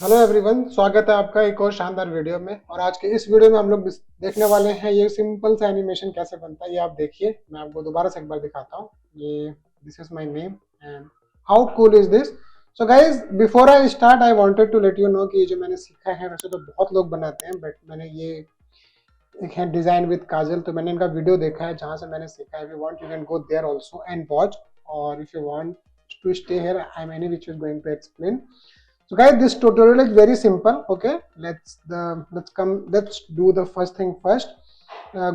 Hello everyone, स्वागत है आपका एक और शानदार वीडियो में। और आज के इस वीडियो में हम लोग देखने वाले हैं ये सिंपल सा एनिमेशन कैसे बनता है। ये आप देखिए, मैं आपको दोबारा से एक बार दिखाता हूँ। ये this is my name and how cool is this. So guys, before I start I wanted to let you know कि ये जो मैंने सीखा है वैसे तो बहुत लोग बनाते हैं, बट मैंने ये एक है डिजाइन विद काजल, तो मैंने इनका वीडियो देखा है जहाँ से मैंने सीखा है। If you want you can go there also and watch, और if you want to stay here I am any which is going to explain. So guys, this tutorial is very simple. Okay, let's do the first thing first.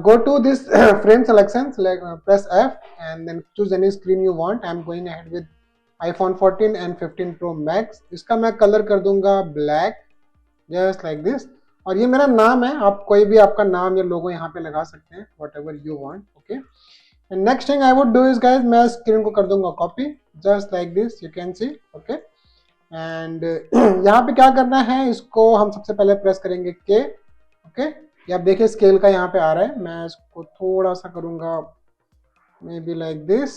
Go to this frame selection, select press F and then choose any screen you want. I'm going ahead with iPhone 14 and 15 Pro Max. इसका मैं colour कर दूंगा black, just like this. और ये मेरा नाम है, आप कोई भी आपका नाम या लोगो यहाँ पे लगा सकते हैं, whatever you want. Okay. And next thing I would do is guys, मैं स्क्रीन को कर दूंगा copy, just like this. You can see. Okay. And यहाँ पे क्या करना है, इसको हम सबसे पहले प्रेस करेंगे के. ओके, ये आप देखिए स्केल का यहाँ पे आ रहा है. मैं इसको थोड़ा सा करूँगा maybe like this,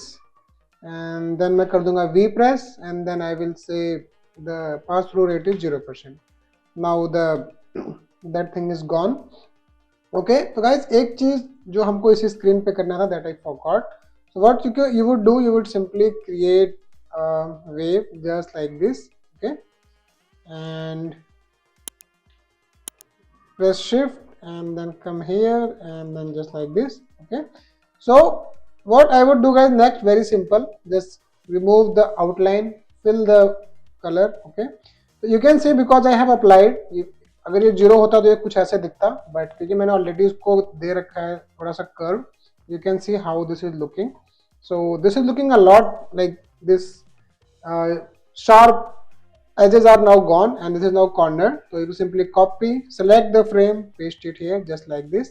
and then मैं कर दूंगा we press and then I will say the pass through rate is 0%. Now that thing is gone. Okay, तो गाइज एक चीज जो हमको इसी स्क्रीन पे करना था, that I forgot. So what you would do, you would simply create wave just like this. Okay, and press shift and then come here and then just like this. Okay, so what I would do guys next, very simple, just remove the outline, fill the color. Okay, so you can see because I have applied, अगर ये zero होता तो ये कुछ ऐसे दिखता, but क्योंकि मैंने ऑलरेडी उसको दे रखा है थोड़ा सा curve, you can see how this is looking. So this is looking a lot like this. Sharp edges are now gone and this is now cornered. So you simply copy, select the frame, paste it here just like this,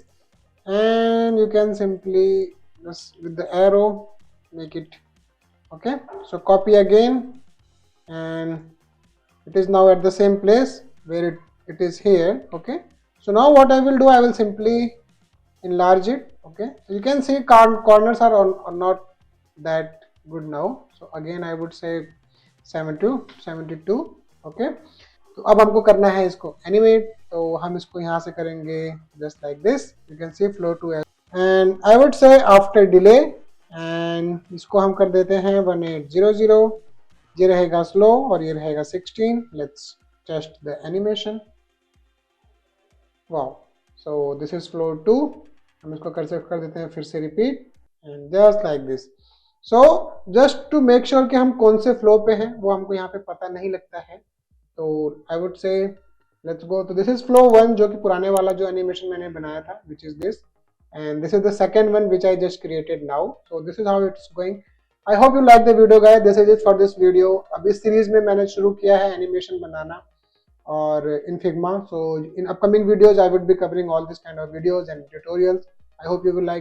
and you can simply just with the arrow make it. Okay, so copy again and it is now at the same place where it is here. Okay, so now what I will do, I will simply enlarge it. Okay, so you can see corners are not that good now. So again I would say 72. Okay, तो अब हमको करना है इसको animate, तो हम इसको यहाँ से करेंगे just like this. You can see flow two and I would say after delay, एंड इसको हम कर देते हैं 1800. ये रहेगा स्लो और ये रहेगा 16. Let's test the animation. Wow, so this is flow 2. हम इसको कर देते हैं फिर से repeat and just like this. So just to make sure कि हम कौन से फ्लो पे हैं वो हमको यहाँ पे पता नहीं लगता है, तो आई वुड से लेट्स गो. तो दिस इज फ्लो 1 जो कि पुराने वाला जो एनिमेशन मैंने बनाया था, which is this, and this is the second one which I just created now. So this is how it's going. I hope you like the video guys. This is it for this video. अब इस series में मैंने शुरू किया है animation बनाना और in Figma. So in upcoming videos I would be covering all this kind of videos and tutorials. I hope you will like it.